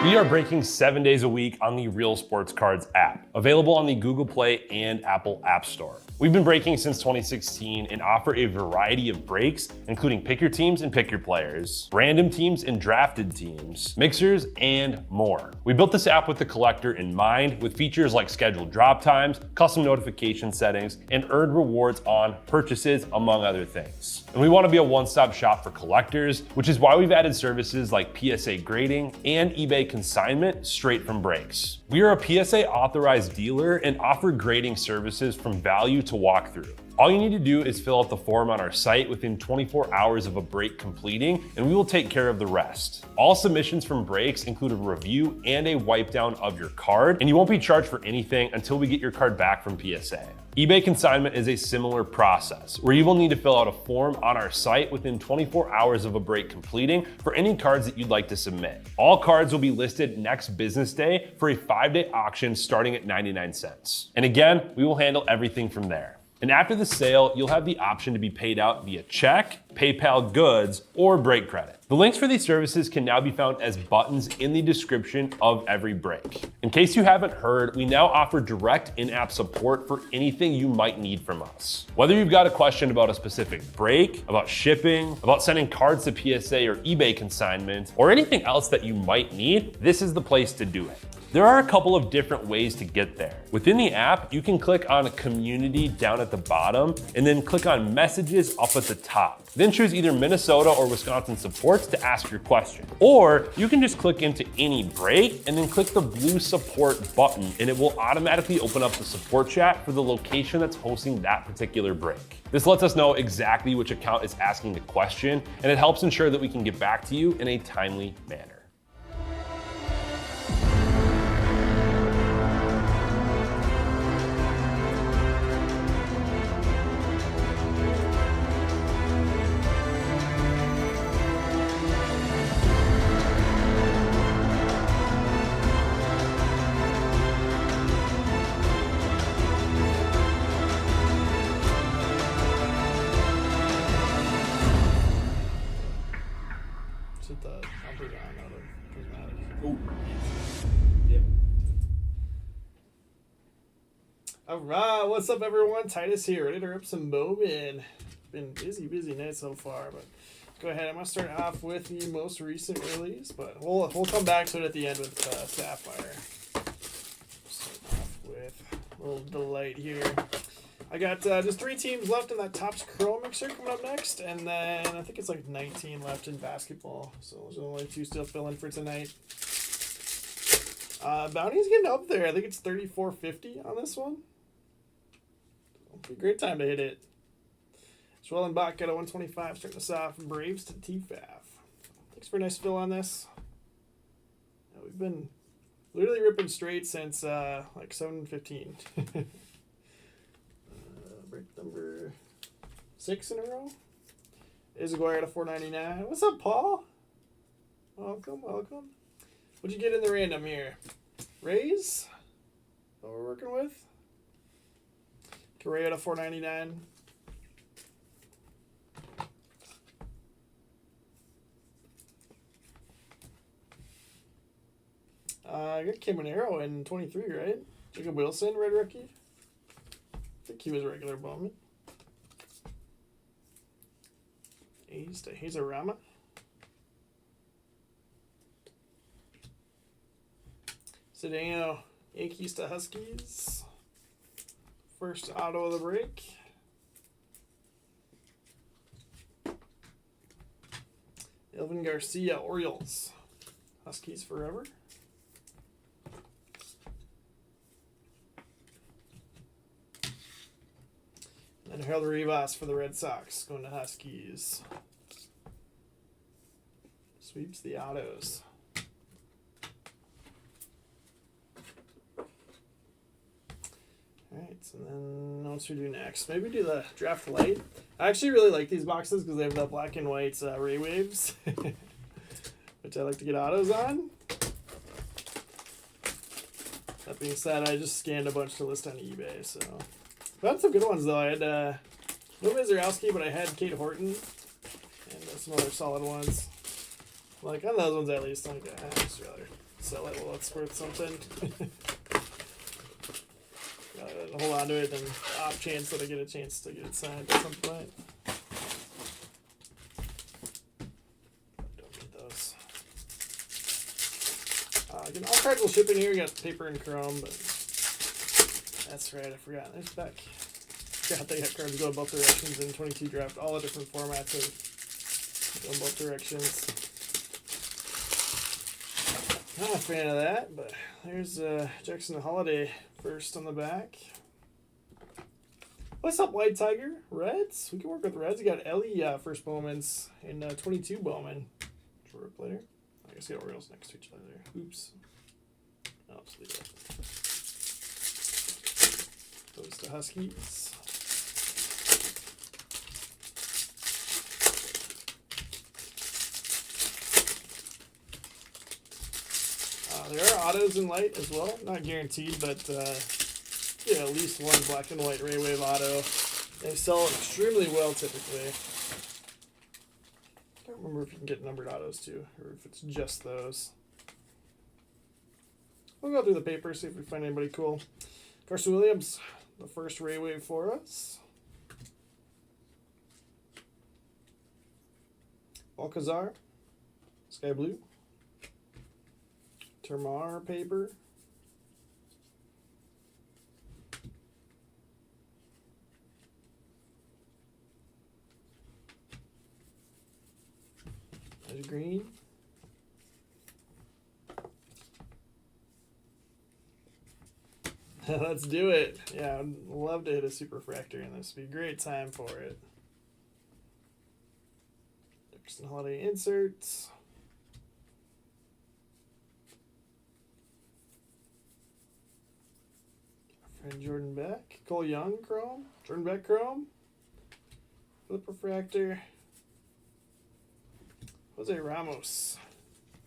We are breaking 7 days a week on the Real Sports Cards app, available on the Google Play and Apple App Store. We've been breaking since 2016 and offer a variety of breaks, including pick your teams and pick your players, random teams and drafted teams, mixers, and more. We built this app with the collector in mind, with features like scheduled drop times, custom notification settings, and earned rewards on purchases, among other things. And we want to be a one-stop shop for collectors, which is why we've added services like PSA grading and eBay consignment straight from breaks. We are a PSA authorized dealer and offer grading services from value to walkthrough. All you need to do is fill out the form on our site within 24 hours of a break completing, and we will take care of the rest. All submissions from breaks include a review and a wipe down of your card, and you won't be charged for anything until we get your card back from PSA. eBay consignment is a similar process, where you will need to fill out a form on our site within 24 hours of a break completing for any cards that you'd like to submit. All cards will be listed next business day for a 5-day auction starting at 99 cents. And again, we will handle everything from there. And after the sale, you'll have the option to be paid out via check, PayPal goods, or break credit. The links for these services can now be found as buttons in the description of every break. In case you haven't heard, we now offer direct in-app support for anything you might need from us. Whether you've got a question about a specific break, about shipping, about sending cards to PSA or eBay consignment, or anything else that you might need, this is the place to do it. There are a couple of different ways to get there. Within the app, you can click on Community down at the bottom and then click on Messages up at the top. Then choose either Minnesota or Wisconsin supports to ask your question. Or you can just click into any break and then click the blue support button, and it will automatically open up the support chat for the location that's hosting that particular break. This lets us know exactly which account is asking the question, and it helps ensure that we can get back to you in a timely manner. The upper down out of prismatic. Oh, yep. Alright, what's up everyone? Titus here, ready to rip some Bowman. Been busy night so far, but go ahead. I'm gonna start off with the most recent release, but we'll come back to it at the end with Sapphire. Start off with a little delight here. I got just 3 teams left in that Topps Chrome mixer coming up next, and then I think it's like 19 left in basketball. So there's only 2 still filling for tonight. Bounty's getting up there. I think it's 34.50 on this one. It'll be a great time to hit it. Schwellenbach got a 125, starting us off. Braves to TFAF. Thanks for a nice fill on this. We've been literally ripping straight since like 7:15. Break number 6 in a row. Isaguirre at a 499. What's up, Paul? Welcome. What'd you get in the random here? Rays? What we're working with? Correa at a 499. I got Caminero in 23, right? Jacob Wilson, red rookie. I think he was a regular Bowman. A's to Hazarama. Cedeno, Yankees to Huskies. First auto of the break. Elvin Garcia, Orioles. Huskies forever. And Harold Rivas for the Red Sox, going to Huskies. Sweeps the autos. Alright, so then what should we do next? Maybe do the draft light. I actually really like these boxes because they have the black and white Ray Waves, which I like to get autos on. That being said, I just scanned a bunch to list on eBay, so. I had some good ones, though. I had no Wizarowski, but I had Kate Horton and some other solid ones. Like, on those ones at least, like, just rather sell it while it's worth something. Hold on to it, and off chance that I get a chance to get it signed at some point. Don't need those. Again, all cards will ship in here. We got paper and chrome, but that's right. I forgot. There's Beck. Forgot they got cards go both directions in 22 draft. All the different formats of go both directions. Not a fan of that, but there's Jackson Holiday first on the back. What's up, White Tiger? Reds? We can work with Reds. We got Ellie first Bowman's and 22 Bowman. Short player. I guess we got Orioles next to each other there. Oops. I'll just leave that. Goes to Huskies. There are autos in light as well. Not guaranteed, but yeah, at least one black and white Ray Wave auto. They sell extremely well typically. I can't remember if you can get numbered autos too, or if it's just those. We'll go through the paper, see if we find anybody cool. Carson Williams, the first Ray Wave for us. Alcazar, Sky Blue. Termar paper. There's green. Let's do it. Yeah, I'd love to hit a super fractor in this. Would be a great time for it. Dixon Holiday inserts. Friend Jordan Beck. Cole Young chrome. Jordan Beck chrome. Flip refractor. Jose Ramos.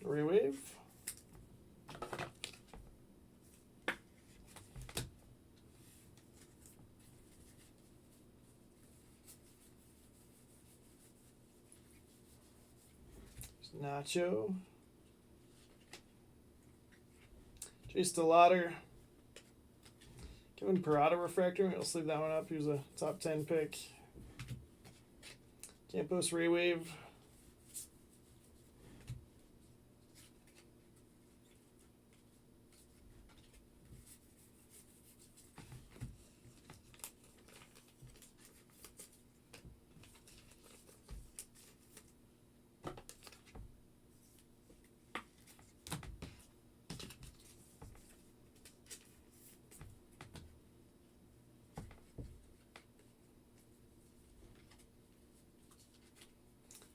Ray Wave. Nacho. Chase DeLauder. Kevin Parada refractor. I'll sleeve that one up. He was a top 10 pick. Campos Ray Wave.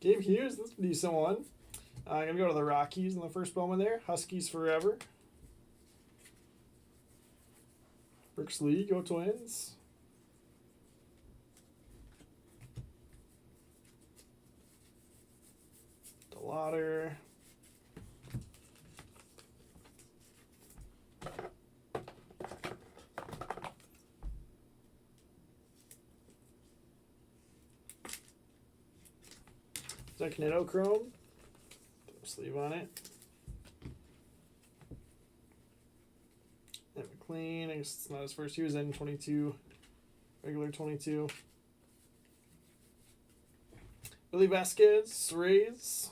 Gabe Hughes, that's a decent one. I'm going to go to the Rockies in the first Bowman there. Huskies forever. Brooks Lee, go Twins. DeLauder. Zecchino chrome. Sleeve on it. And McLean, I guess it's not his first. He was in 22. Regular 22. Billy Vasquez, Rays.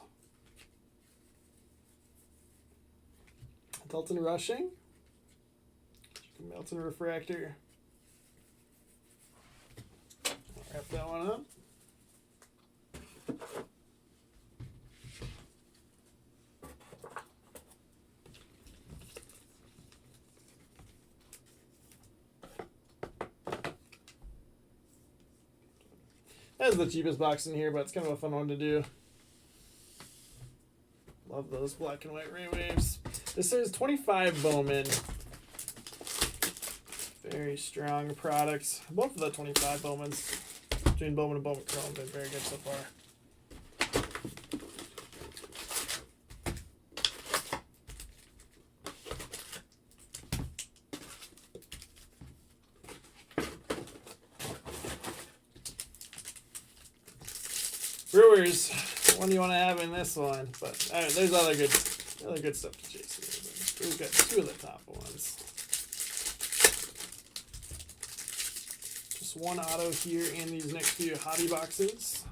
Dalton Rushing. Melton refractor. I'll wrap that one up. That's the cheapest box in here, but it's kind of a fun one to do. Love those black and white Ray Waves. This is 25 Bowman. Very strong products. Both of the 25 Bowmans, between Bowman and Bowman Chrome, have been very good so far. Brewers, what one do you want to have in this one? But there's other good stuff to chase here. we've got 2 of the top ones. Just 1 auto here in these next few hobby boxes.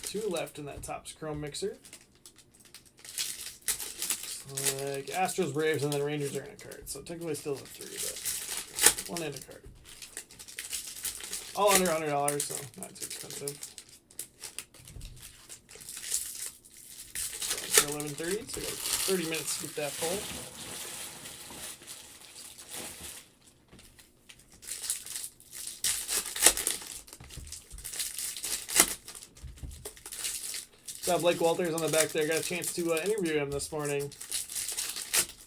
Two left in that Topps Chrome mixer. Like Astros, Braves, and then Rangers are in a card. So technically still a 3, but 1 in a card. All under $100, so not too expensive. So for 11:30, so we got 30 minutes to get that full. Got Blake Walters on the back there. Got a chance to interview him this morning.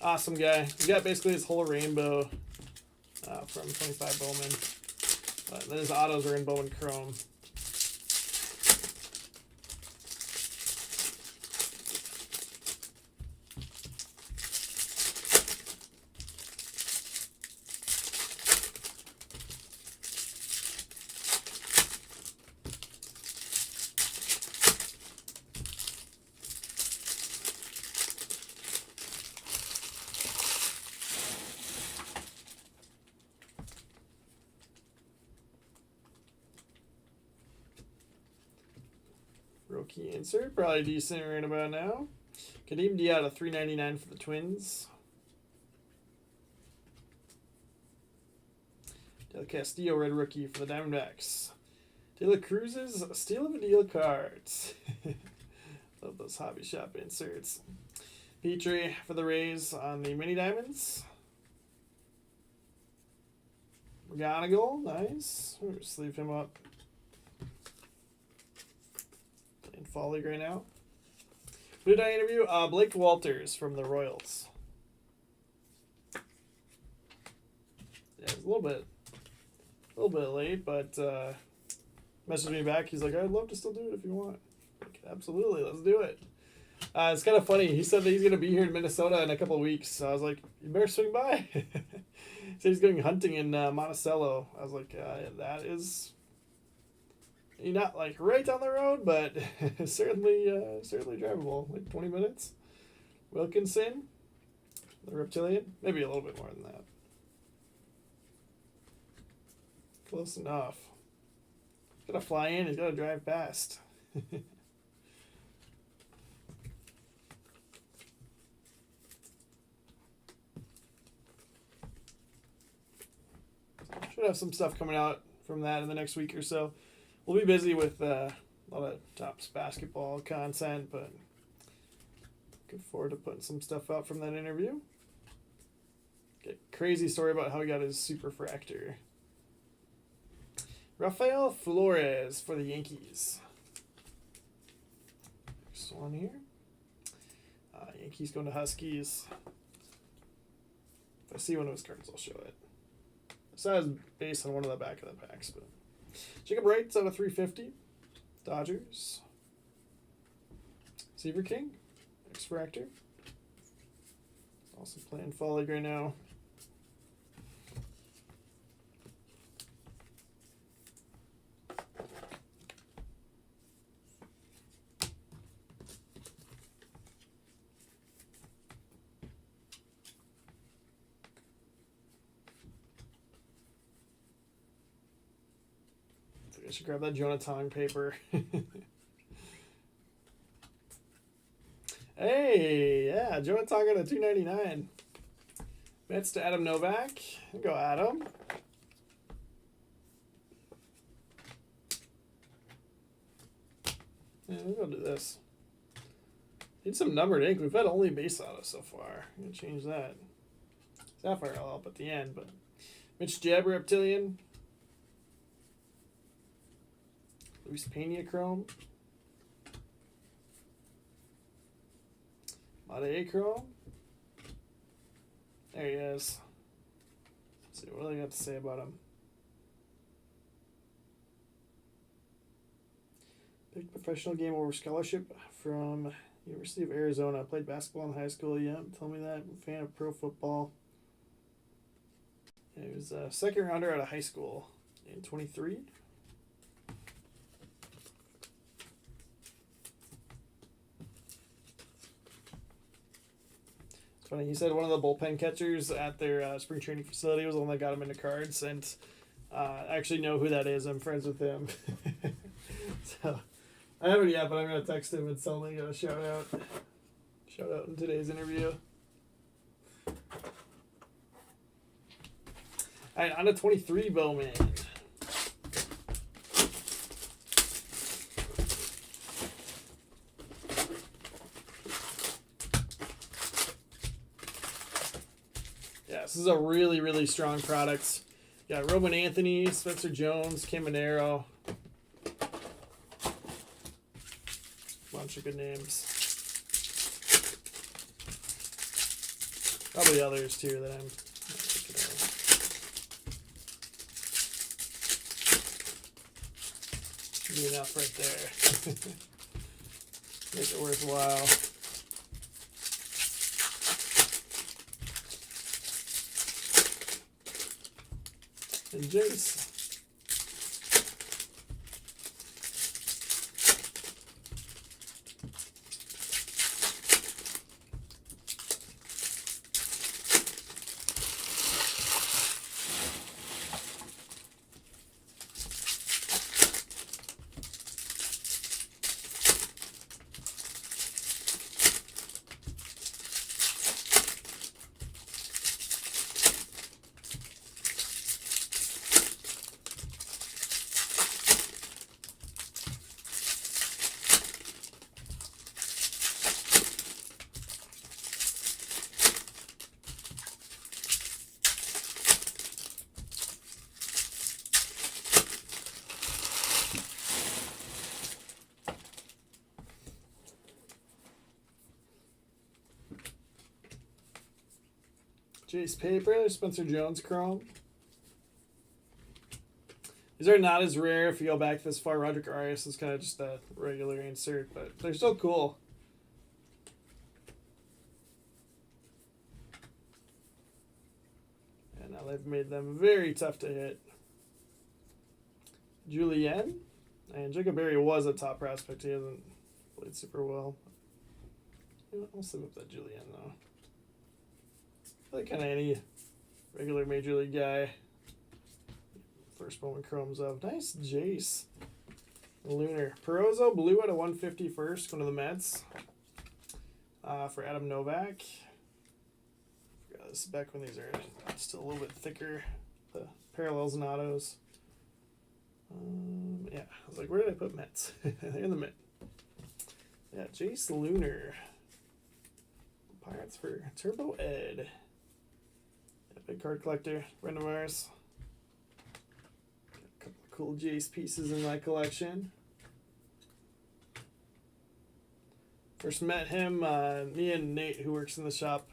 Awesome guy. We got basically his whole rainbow from 25 Bowman. Then his autos are in Bowman Chrome. Rookie insert, probably decent right about now. Kadeem Diaz out of $3.99 for the Twins. Del Castillo, red rookie for the Diamondbacks. De La Cruz's steal of a deal cards. Love those hobby shop inserts. Petrie for the Rays on the mini diamonds. McGonigal, nice. We'll just leave him up. In Fall League right now. Who did I interview? Blake Walters from the Royals. Yeah, it's a little bit late, but messaged me back. He's like, I'd love to still do it if you want. Like, absolutely, let's do it. It's kind of funny. He said that he's going to be here in Minnesota in a couple of weeks. So I was like, you better swing by. He said he's going hunting in Monticello. I was like, that is not like right down the road, but certainly drivable. Like 20 minutes. Wilkinson, the Reptilian, maybe a little bit more than that. Close enough. He's got to fly in. He's got to drive past. Should have some stuff coming out from that in the next week or so. We'll be busy with a lot of Topps basketball content, but looking forward to putting some stuff out from that interview. Get a crazy story about how he got his superfractor. Rafael Flores for the Yankees. Next one here. Yankees going to Huskies. If I see one of his cards, I'll show it. So that was based on one of the back of the packs, but Jacob Wright's out of 350. Dodgers. Seaver King. X-Fractor. Also playing Fall League right now. I should grab that Jonathan paper. Hey, yeah, Jonathan got a $2.99. Mets to Adam Novak. Go Adam. Yeah, we'll go do this. Need some numbered ink. We've had only base auto so far. I'm gonna change that. Sapphire I'll help at the end, but Mitch Jabber Reptilian. Luis Pena Chrome. Made Chrome. There he is. Let's see what do I got to say about him. Picked professional game over scholarship from University of Arizona. Played basketball in high school. Yeah, tell me that. I'm a fan of pro football. Yeah, he was a second rounder out of high school in 23. funny. He said one of the bullpen catchers at their spring training facility was the one that got him into cards, and I actually know who that is. I'm friends with him. So I haven't yet, but I'm gonna text him and tell him a shout out. Shout out in today's interview. All right, on to 23 Bowman. Yeah, this is a really, really strong product. Got Roman Anthony, Spencer Jones, Caminero. Bunch of good names. Probably others too that I'm not thinking of. Be enough right there. Make it worthwhile. And Jace. Jace paper, Spencer Jones chrome. These are not as rare if you go back this far. Roderick Arias is kind of just a regular insert, but they're still cool. And now they've made them very tough to hit. Julien. And Jacob Berry was a top prospect. He hasn't played super well. I'll save up that Julien, though. Like kind of any regular major league guy. First Bowman chromes up. Nice Jace. Lunar. Perozzo blue at a 150 first. Going to the Mets. For Adam Novak. Forgot this is back when these are still a little bit thicker. The parallels and autos. Yeah, I was like, where did I put Mets? They're in the Met. Yeah, Jace Lunar. Pirates for Turbo Ed. Big card collector, friend of ours. Got a couple of cool Jace pieces in my collection. First met him, me and Nate, who works in the shop,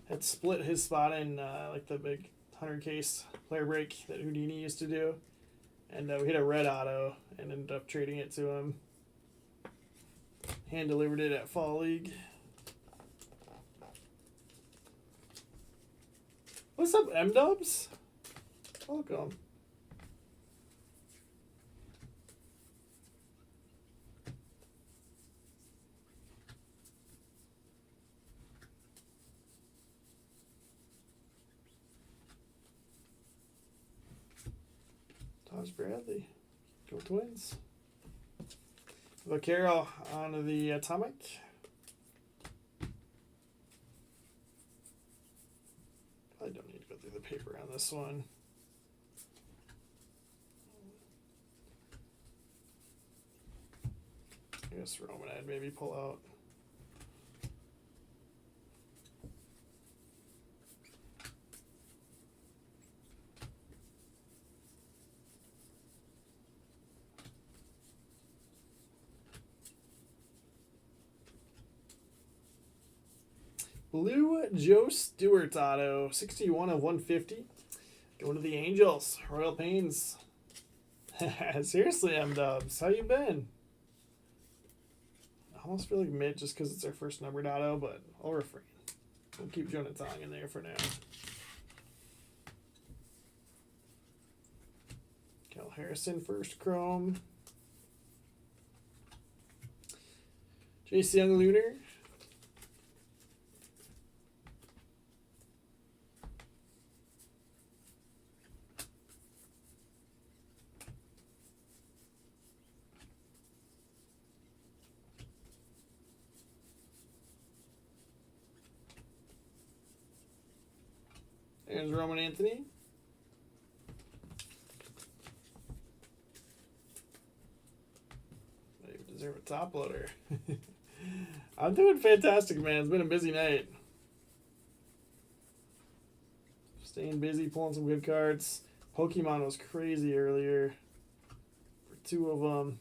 had split his spot in like the big 100 case player break that Houdini used to do. And we hit a red auto and ended up trading it to him. Hand delivered it at Fall League. What's up, M-Dubs? Welcome. Taj Bradley. Go Twins. Vaquero on the Atomic. I don't need to go through the paper on this one. I guess Roman I'd maybe pull out. Blue Joe Stewart auto, 61 of 150. Going to the Angels. Royal Pains. Seriously, M-Dubs, how you been? I almost feel like mid just because it's our first numbered auto, but I'll refrain. We'll keep Jonah Tong in there for now. Cal Harrison, first chrome. Jace Young Lunar. There's Roman Anthony. They deserve a top loader. I'm doing fantastic, man. It's been a busy night. Staying busy, pulling some good cards. Pokemon was crazy earlier for 2 of them.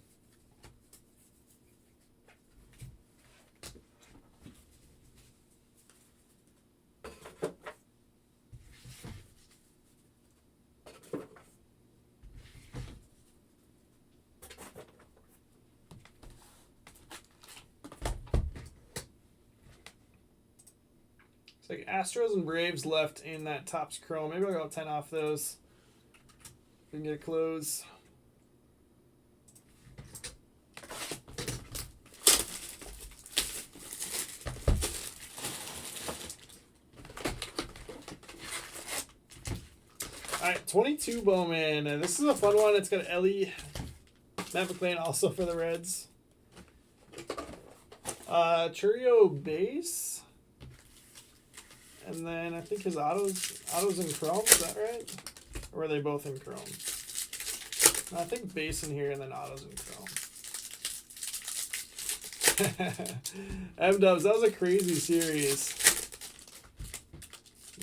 It's like Astros and Braves left in that Topps Chrome. Maybe I'll go 10 off those. We can get a close. Alright, 22 Bowman. This is a fun one. It's got Ellie, Matt McClain also for the Reds. Churio base. And then I think his auto's in Chrome. Is that right? Or are they both in Chrome? No, I think base in here and then auto's in Chrome. M-Dubs, that was a crazy series.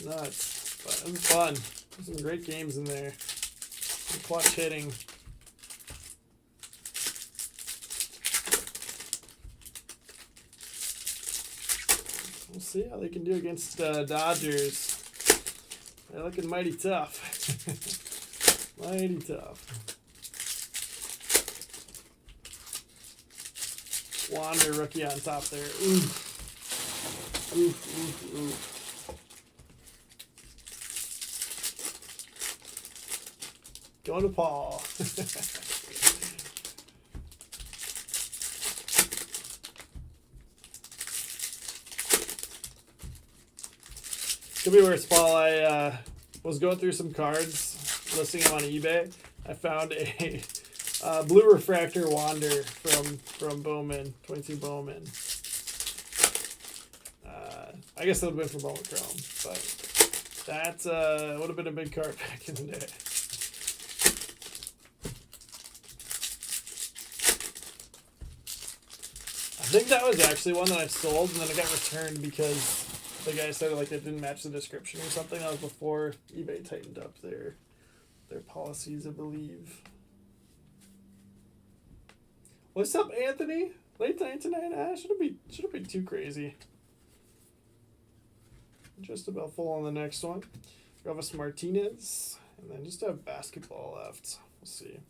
Nuts. But it was fun. There's some great games in there. Some clutch hitting. We'll see how they can do against Dodgers. They're looking mighty tough. Mighty tough. Wander rookie on top there. Oof. Oof, oof, oof. Going to Paul. Could be worse, Paul. I was going through some cards, listing them on eBay. I found a blue refractor Wander from Bowman, 22 Bowman. I guess that would have been for Bowman Chrome, but that would have been a big card back in the day. I think that was actually one that I sold, and then it got returned because the guy said like it didn't match the description or something. That was before eBay tightened up their policies, I believe. What's up, Anthony? Late night tonight? Shouldn't be too crazy. Just about full on the next one. Ravis Martinez, and then just have basketball left. We'll see.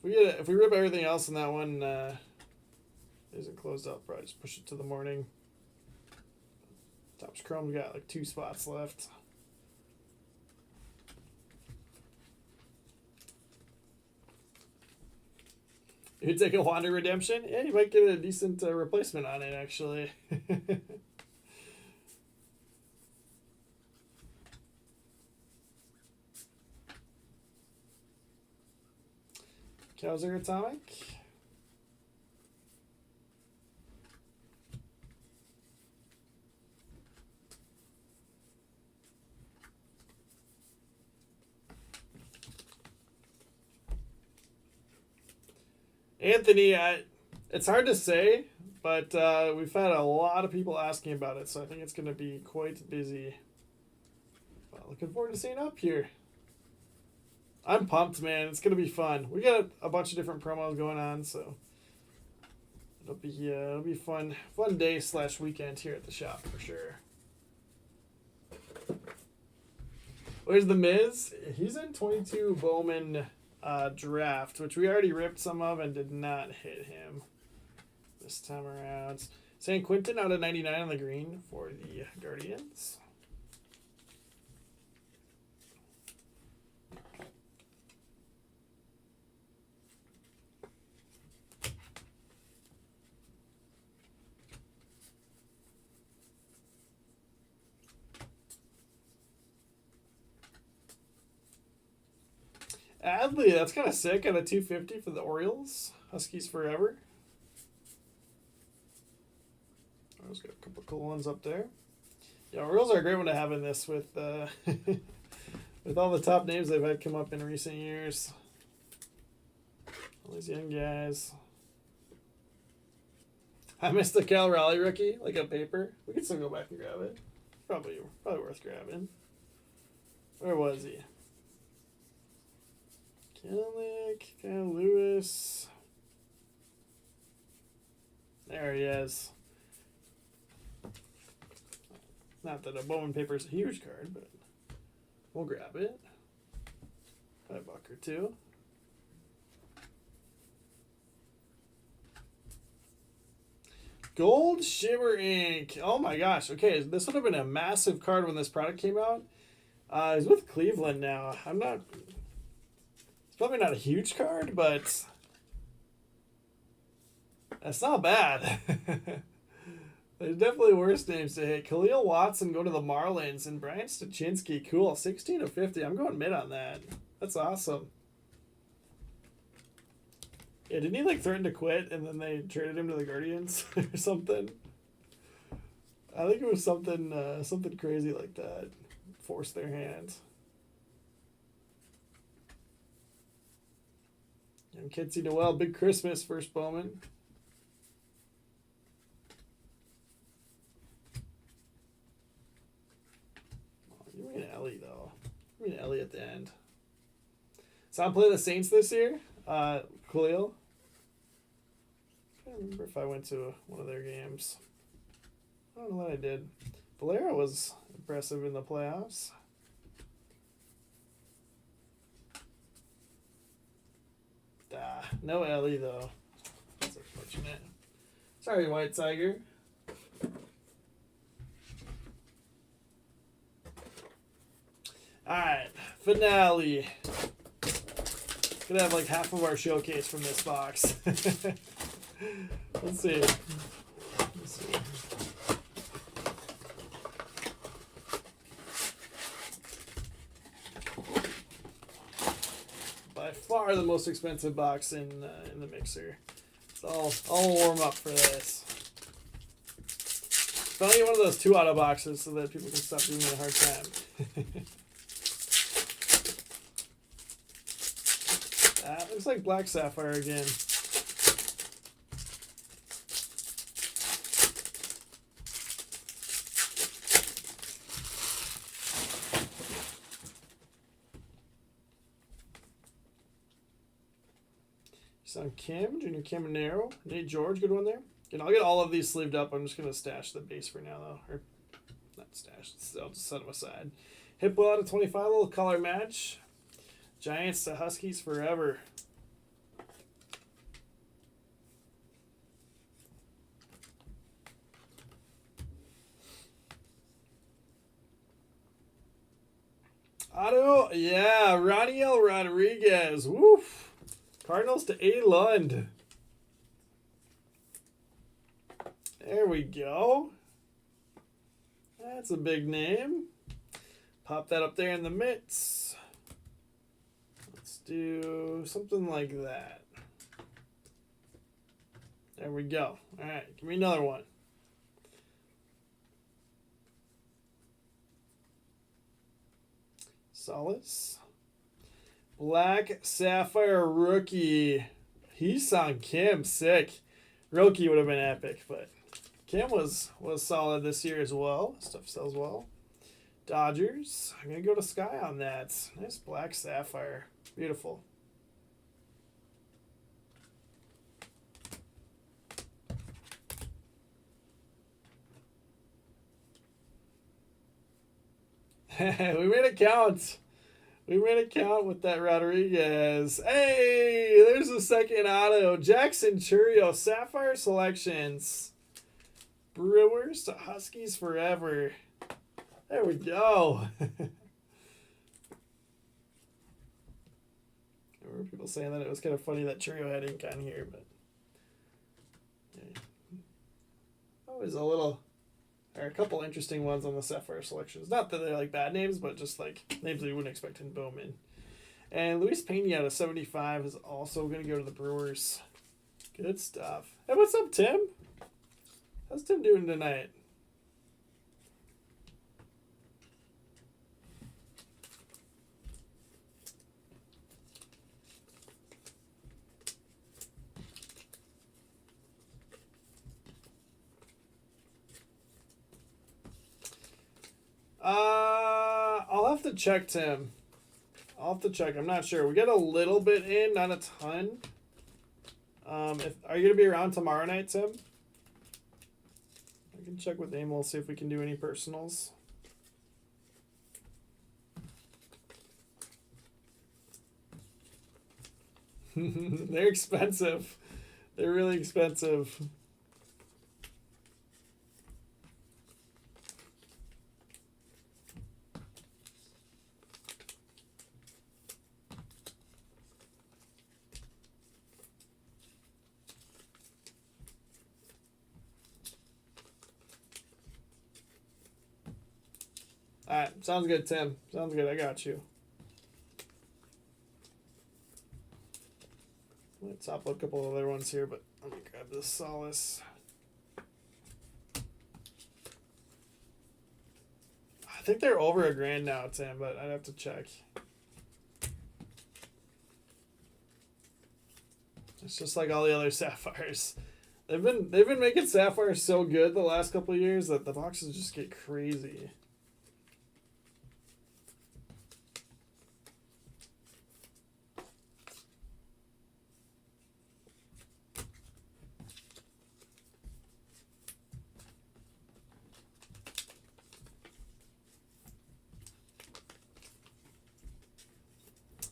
If we rip everything else in that one, isn't closed up. Probably just push it to the morning. Topps Chrome got like 2 spots left. You take a Wander Redemption? Yeah, you might get a decent replacement on it, actually. Kowser Atomic. Anthony, it's hard to say, but we've had a lot of people asking about it, so I think it's going to be quite busy. But looking forward to seeing up here. I'm pumped, man. It's going to be fun. We got a bunch of different promos going on, so it'll be fun day / weekend here at the shop for sure. Where's the Miz? He's in 22 Bowman draft, which we already ripped some of and did not hit him this time around. San Quentin out of 99 on the green for the Guardians. Adley, that's kind of sick at a 250 for the Orioles. Huskies forever. I've got a couple cool ones up there. Yeah, Orioles are a great one to have in this with with all the top names they've had come up in recent years. All these young guys. I missed the Cal Raleigh rookie, like a paper. We could still go back and grab it. Probably worth grabbing. Where was he? Kelnick, Kyle Lewis. There he is. Not that a Bowman paper is a huge card, but we'll grab it. $5 or two. Gold Shimmer Ink. Oh my gosh. Okay, this would have been a massive card when this product came out. He's with Cleveland now. It's probably not a huge card, but that's not bad. There's definitely worse names to hit. Khalil Watson go to the Marlins and Brian Stachinsky. Cool. 16 of 50. I'm going mid on that. That's awesome. Yeah, didn't he like threaten to quit and then they traded him to the Guardians or something? I think it was something crazy like that. Forced their hand. And Kitsy Noel, big Christmas, first Bowman. Give me an Ellie though. Give me an Ellie at the end. So I'm playing the Saints this year. Khalil. I can't remember if I went to one of their games. I don't know what I did. Valera was impressive in the playoffs. No Ellie though. That's unfortunate. Sorry, White Tiger. Alright, finale. Gonna have like half of our showcase from this box. Let's see. By far the most expensive box in the mixer. So I'll warm up for this. So I'll get one of those 2 auto boxes so that people can stop giving me a hard time. That looks like Black Sapphire again. Son Kim, Junior Caminero, Nate George, good one there. And I'll get all of these sleeved up. I'm just going to stash the base for now, though. Or, not stash, I'll just set them aside. Hippo out of 25, little color match. Giants to Huskies forever. Auto, yeah, Roniel Rodriguez. Woof. Cardinals to A. Lund. There we go. That's a big name. Pop that up there in the mitts. Let's do something like that. There we go. All right, give me another one. Solace. Black Sapphire rookie. Hee-Sung Kim, sick. Rookie would have been epic, but Kim was solid this year as well. Stuff sells well. Dodgers. I'm going to go to Sky on that. Nice Black Sapphire. Beautiful. We made it count. We made it count with that Rodriguez. Hey, there's a second auto. Jackson Churio, Sapphire Selections. Brewers to Huskies forever. There we go. There were people saying that it was kind of funny that Churio had ink on here, but yeah. Always a couple interesting ones on the Sapphire Selections. Not that they're like bad names, but just like names that you wouldn't expect in Bowman. And Luis Pena out of 75 is also going to go to the Brewers. Good stuff. Hey, what's up, Tim? How's Tim doing tonight? I'll have to check, Tim. I'll have to check. I'm not sure. We got a little bit in, not a ton. Are you gonna be around tomorrow night, Tim? I can check with Emil, see if we can do any personals. They're expensive. They're really expensive. Alright, sounds good, Tim. Sounds good, I got you. Let's top a couple of other ones here, but let me grab this Solace. I think they're over $1,000 now, Tim, but I'd have to check. It's just like all the other Sapphires. They've been making Sapphires so good the last couple of years that the boxes just get crazy.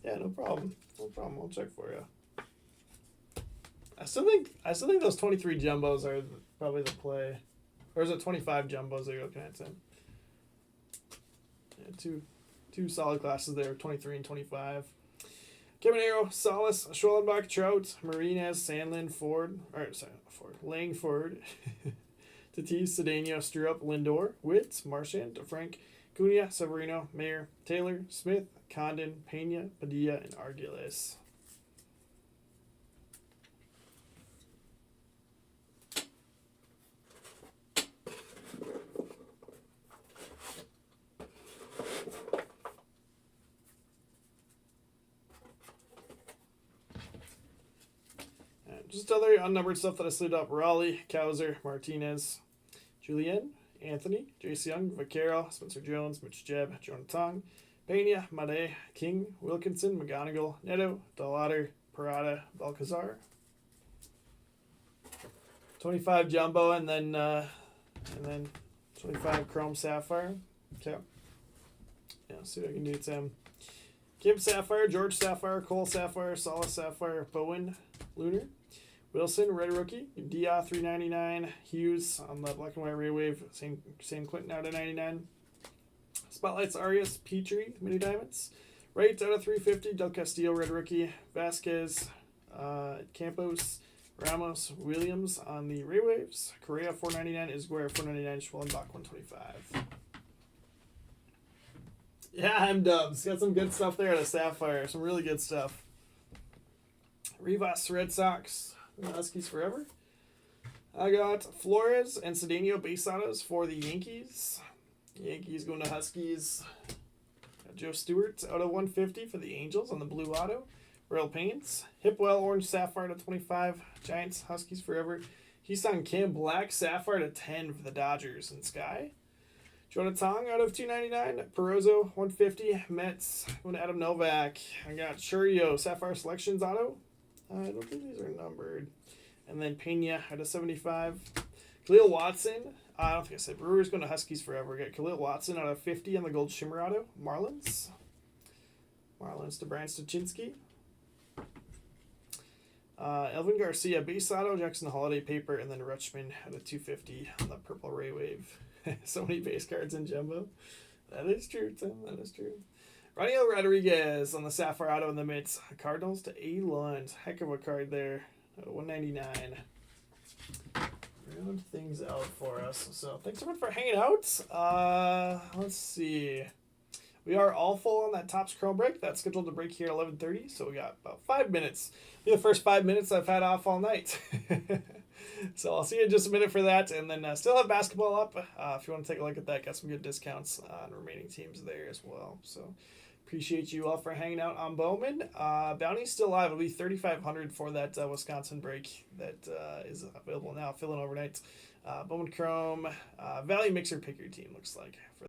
Yeah, no problem. No problem. I'll check for you. I still think those 23 jumbos are probably the play. Or is it 25 jumbos that you're looking at, Tim? Yeah, two solid classes there, 23 and 25. Caminero, Salas, Schwellenbach, Trout, Marinez, Sandlin, Langford, Tatis, Cedeno, Strupp, Lindor, Witt, Marchand, Frank, Cunha, Severino, Mayer, Taylor, Smith, Condon, Pena, Padilla, and Arguelles. Just other unnumbered stuff that I slid up. Raleigh, Kauser, Martinez, Julien, Anthony, Jace Young, Vaquero, Spencer Jones, Mitch Jebb, Jonah Tong, Pena, Made, King, Wilkinson, McGonigal, Neto, Delatter, Parada, Balcazar. 25 Jumbo and then 25 Chrome Sapphire. Okay. Yeah, see what I can do, Tim. Kim Sapphire, George Sapphire, Cole Sapphire, Solace Sapphire, Bowen, Lunar, Wilson, Red Rookie, Dia 399, Hughes on the black and white Ray Wave, Sam Clinton out of 99. Spotlights Arias, Petrie, Mini Diamonds. Wright out of 350, Del Castillo, Red Rookie, Vasquez, Campos, Ramos, Williams on the Ray Waves, Correa 499, Isguera 499, Schwellenbach 125. Yeah, I'm Dubs. Got some good stuff there at a Sapphire. Some really good stuff. Rivas, Red Sox, Huskies forever. I got Flores and Cedeno base autos for the Yankees. Yankees going to Huskies. Got Joe Stewart out of 150 for the Angels on the blue auto. Real Paints. Hipwell, Orange Sapphire to 25. Giants, Huskies forever. Heesung Kim, Black Sapphire to 10 for the Dodgers and Sky. Jonah Tong out of 299. Perozzo 150. Mets going to Adam Novak. I got Churio Sapphire Selections auto. I don't think these are numbered. And then Pena out of 75. Khalil Watson. I don't think I said Brewers going to Huskies forever. Got Khalil Watson out of 50 on the Gold Shimmer auto. Marlins to Brian Stachinsky. Elvin Garcia base auto. Jackson Holiday paper. And then Rutschman out of 250 on the Purple Ray Wave. So many base cards in Jumbo. That is true, Tim. That is true. Raniel Rodriguez on the Sapphire auto in the Mets. Cardinals to A. Lund. Heck of a card there. 199. Round things out for us. So thanks so much for hanging out. Let's see. We are all full on that Topps Chrome break. That's scheduled to break here at 11:30. So we got about 5 minutes. The first 5 minutes I've had off all night. So I'll see you in just a minute for that. And then still have basketball up. If you want to take a look at that, got some good discounts on remaining teams there as well. So appreciate you all for hanging out on Bowman. Bounty's still live. It'll be 3,500 for that Wisconsin break that is available now, filling overnight. Bowman Chrome, Valley Mixer, pick your team, looks like. For